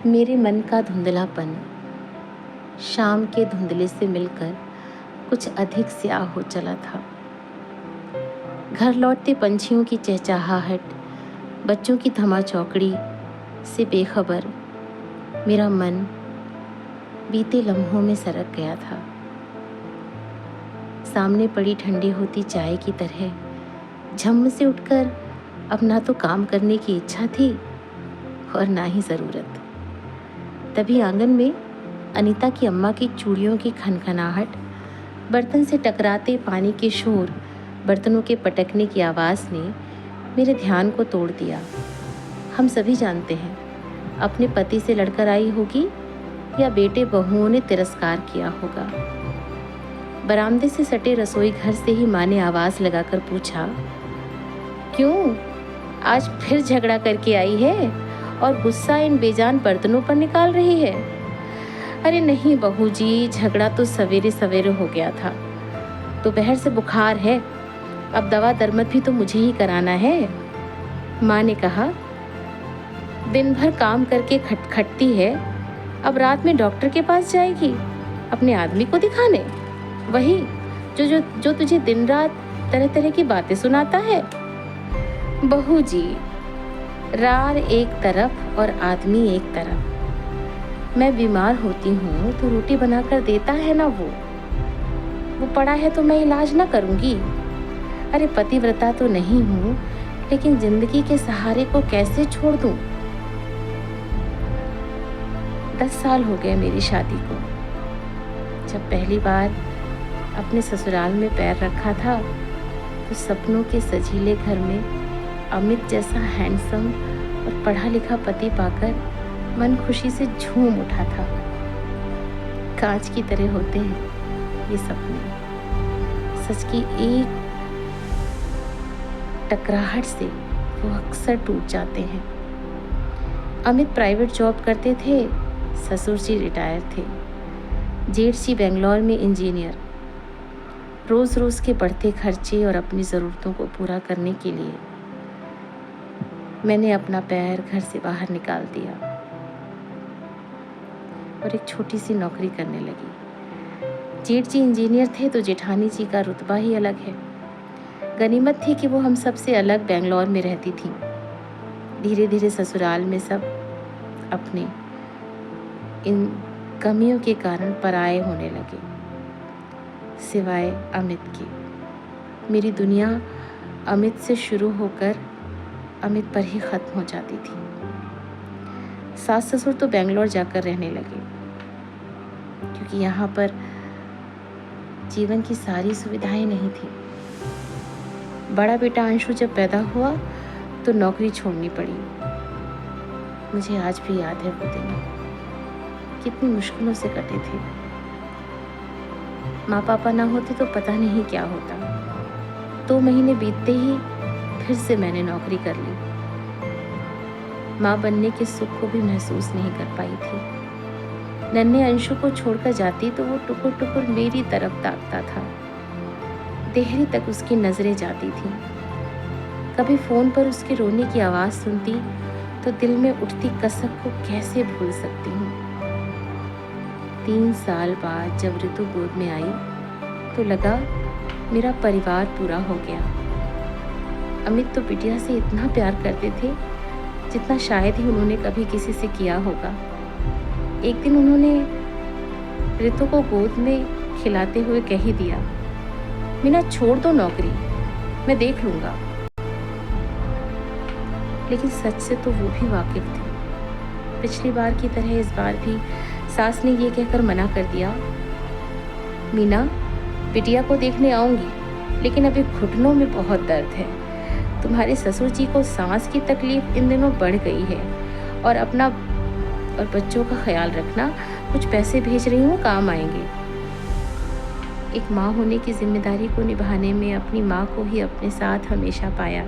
मेरे मन का धुंधलापन शाम के धुंधले से मिलकर कुछ अधिक स्याह हो चला था। घर लौटते पंछियों की चहचहाहट, बच्चों की धमाचौकड़ी से बेखबर मेरा मन बीते लम्हों में सरक गया था। सामने पड़ी ठंडी होती चाय की तरह झम्म से उठकर अब ना तो काम करने की इच्छा थी और ना ही ज़रूरत। तभी आंगन में अनीता की अम्मा की चूड़ियों की खनखनाहट, बर्तन से टकराते पानी के शोर, बर्तनों के पटकने की आवाज़ ने मेरे ध्यान को तोड़ दिया। हम सभी जानते हैं, अपने पति से लड़कर आई होगी या बेटे बहुओं ने तिरस्कार किया होगा। बरामदे से सटे रसोई घर से ही माँ ने आवाज़ लगाकर पूछा, क्यों आज फिर झगड़ा करके आई है और गुस्सा इन बेजान बर्तनों पर निकाल रही है? अरे नहीं बहू जी, झगड़ा तो सवेरे सवेरे हो गया था। दोपहर से बुखार है, अब दवा दरमद भी तो मुझे ही कराना है। माँ ने कहा, दिन भर काम करके खटखटती है, अब रात में डॉक्टर के पास जाएगी अपने आदमी को दिखाने, वही जो तुझे दिन रात तरह तरह की बातें सुनाता है। बहू जी, रार एक तरफ और आदमी एक तरफ। मैं बीमार होती हूँ तो रोटी बनाकर देता है ना, वो पड़ा है तो मैं इलाज ना करूँगी। अरे पतिव्रता तो नहीं हूँ, लेकिन जिंदगी के सहारे को कैसे छोड़ दूँ? 10 साल हो गए मेरी शादी को। जब पहली बार अपने ससुराल में पैर रखा था तो सपनों के सजीले घर में अमित जैसा हैंडसम और पढ़ा लिखा पति पाकर मन खुशी से झूम उठा था। कांच की तरह होते हैं ये सपने, सच की एक टकराहट से वो अक्सर टूट जाते हैं। अमित प्राइवेट जॉब करते थे, ससुर जी रिटायर थे, जेठ जी बेंगलोर में इंजीनियर। रोज़ रोज़ के बढ़ते खर्चे और अपनी ज़रूरतों को पूरा करने के लिए मैंने अपना पैर घर से बाहर निकाल दिया और एक छोटी सी नौकरी करने लगी। जेठ जी इंजीनियर थे तो जेठानी जी का रुतबा ही अलग है। गनीमत थी कि वो हम सब से अलग बेंगलोर में रहती थीं। धीरे धीरे ससुराल में सब अपने इन कमियों के कारण पराये होने लगे, सिवाय अमित के। मेरी दुनिया अमित से शुरू होकर अमित पर ही ख़त्म हो जाती थी। सास ससुर तो बेंगलोर जाकर रहने लगे, क्योंकि यहाँ पर जीवन की सारी सुविधाएं नहीं थी। बड़ा बेटा अंशु जब पैदा हुआ तो नौकरी छोड़नी पड़ी। मुझे आज भी याद है वो दिन, कितनी मुश्किलों से कटे थे। माँ पापा ना होते तो पता नहीं क्या होता। 2 महीने बीतते ही फिर से मैंने नौकरी कर ली। माँ बनने के सुख को भी महसूस नहीं कर पाई थी। नन्हे अंशु को छोड़कर जाती तो वो टुकुर टुकुर मेरी तरफ ताकता था। देहरी तक उसकी नजरें जाती थीं। कभी फोन पर उसके रोने की आवाज़ सुनती तो दिल में उठती कसक को कैसे भूल सकती हूँ। 3 साल बाद जब ऋतु गोद में आई तो लगा मेरा परिवार पूरा हो गया। अमित तो बिटिया से इतना प्यार करते थे जितना शायद ही उन्होंने कभी किसी से किया होगा। एक दिन उन्होंने ऋतु को गोद में खिलाते हुए कह ही दिया, मीना छोड़ दो नौकरी, मैं देख लूँगा। लेकिन सच से तो वो भी वाकिफ थे। पिछली बार की तरह इस बार भी सास ने ये कहकर मना कर दिया, मीना बिटिया को देखने आऊँगी, लेकिन अभी घुटनों में बहुत दर्द है। तुम्हारे ससुर जी को सांस की तकलीफ इन दिनों बढ़ गई है और अपना और बच्चों का ख्याल रखना। कुछ पैसे भेज रही हूँ, काम आएंगे। एक माँ होने की जिम्मेदारी को निभाने में अपनी माँ को ही अपने साथ हमेशा पाया।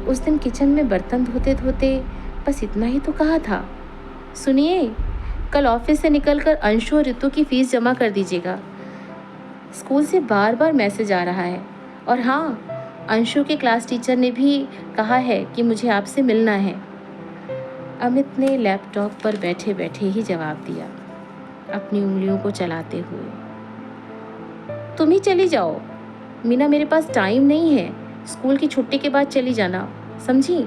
उस दिन किचन में बर्तन धोते धोते बस इतना ही तो कहा था, सुनिए कल ऑफिस से निकलकर अंशु और ऋतु की फीस जमा कर दीजिएगा। स्कूल से बार बार मैसेज आ रहा है। और हाँ, अंशु के क्लास टीचर ने भी कहा है कि मुझे आपसे मिलना है। अमित ने लैपटॉप पर बैठे बैठे ही जवाब दिया, अपनी उंगलियों को चलाते हुए। तुम ही चली जाओ मीना, मेरे पास टाइम नहीं है। स्कूल की छुट्टी के बाद चली जाना, समझी?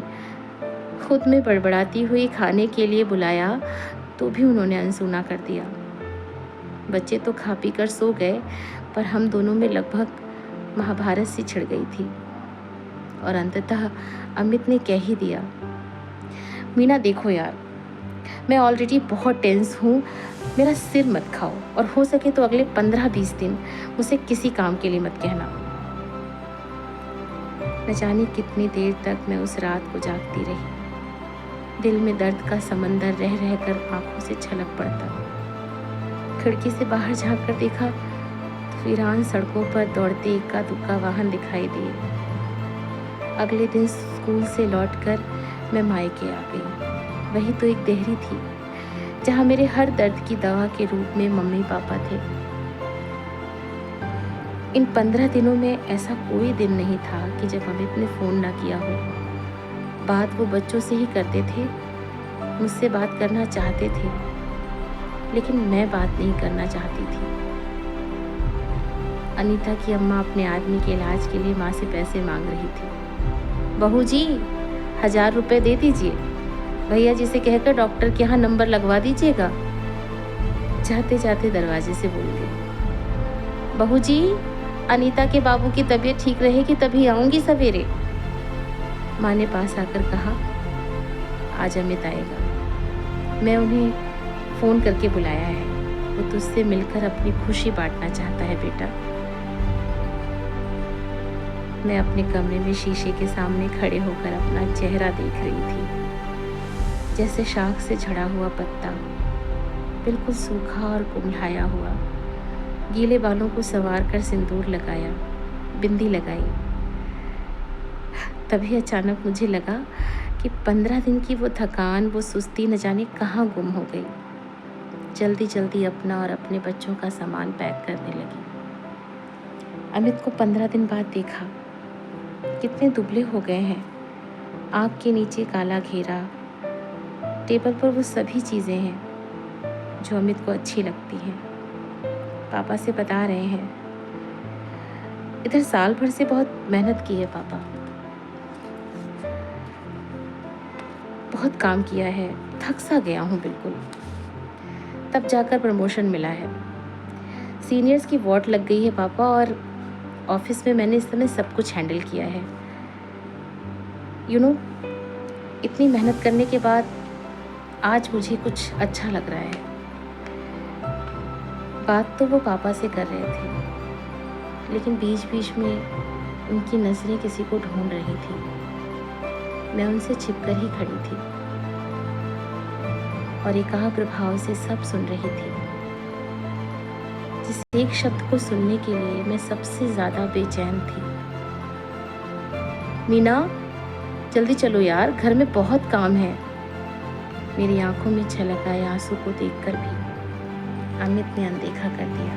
खुद में बड़बड़ाती हुई खाने के लिए बुलाया तो भी उन्होंने अनसुना कर दिया। बच्चे तो खा पी कर सो गए, पर हम दोनों में लगभग महाभारत सी छिड़ गई थी। और अंततः अमित ने कह ही दिया, मीना देखो यार, मैं ऑलरेडी बहुत टेंस हूँ, मेरा सिर मत खाओ और हो सके तो अगले 15-20 दिन मुझे किसी काम के लिए मत कहना। न जाने कितनी देर तक मैं उस रात को जागती रही। दिल में दर्द का समंदर रह रहकर आंखों से छलक पड़ता। खिड़की से बाहर झांक कर देखा तो वीरान सड़कों पर दौड़ते इक्का दुक्का वाहन दिखाई दिए। अगले दिन स्कूल से लौटकर मैं मायके आ गई। वही तो एक देहरी थी जहाँ मेरे हर दर्द की दवा के रूप में मम्मी पापा थे। इन 15 दिनों में ऐसा कोई दिन नहीं था कि जब अमित ने फ़ोन ना किया हो। बात वो बच्चों से ही करते थे, मुझसे बात करना चाहते थे, लेकिन मैं बात नहीं करना चाहती थी। अनीता की अम्मा अपने आदमी के इलाज के लिए माँ से पैसे मांग रही थी। बहू जी 1000 रुपये दे दीजिए, भैया जी से कहकर डॉक्टर के यहाँ नंबर लगवा दीजिएगा। जाते जाते दरवाजे से बोल गई, बहू जी अनीता के बाबू की तबीयत ठीक रहेगी तभी आऊँगी सवेरे। माँ ने पास आकर कहा, आज अमित आएगा, मैं उन्हें फ़ोन करके बुलाया है, वो तुझसे मिलकर अपनी खुशी बांटना चाहता है बेटा। मैं अपने कमरे में शीशे के सामने खड़े होकर अपना चेहरा देख रही थी, जैसे शाख से झड़ा हुआ पत्ता, बिल्कुल सूखा और कुम्हलाया हुआ। गीले बालों को संवार कर सिंदूर लगाया, बिंदी लगाई। तभी अचानक मुझे लगा कि 15 दिन की वो थकान, वो सुस्ती न जाने कहाँ गुम हो गई। जल्दी जल्दी अपना और अपने बच्चों का सामान पैक करने लगी। अमित को 15 दिन बाद देखा, कितने दुबले हो गए हैं। आँख के नीचे काला घेरा। टेबल पर वो सभी चीज़ें हैं जो अमित को अच्छी लगती हैं। पापा से बता रहे हैं, इधर साल भर से बहुत मेहनत की है पापा, बहुत काम किया है, थक सा गया हूँ बिल्कुल। तब जाकर प्रमोशन मिला है, सीनियर्स की वॉट लग गई है पापा, और ऑफिस में मैंने इस समय सब कुछ हैंडल किया है। इतनी मेहनत करने के बाद आज मुझे कुछ अच्छा लग रहा है। बात तो वो पापा से कर रहे थे, लेकिन बीच बीच में उनकी नज़रें किसी को ढूंढ रही थी। मैं उनसे छिपकर ही खड़ी थी और एकाग्र भाव से सब सुन रही थी। जिस एक शब्द को सुनने के लिए मैं सबसे ज़्यादा बेचैन थी। मीना जल्दी चलो यार, घर में बहुत काम है। मेरी आंखों में छलक आए आंसू को देखकर भी अमित ने अनदेखा कर दिया।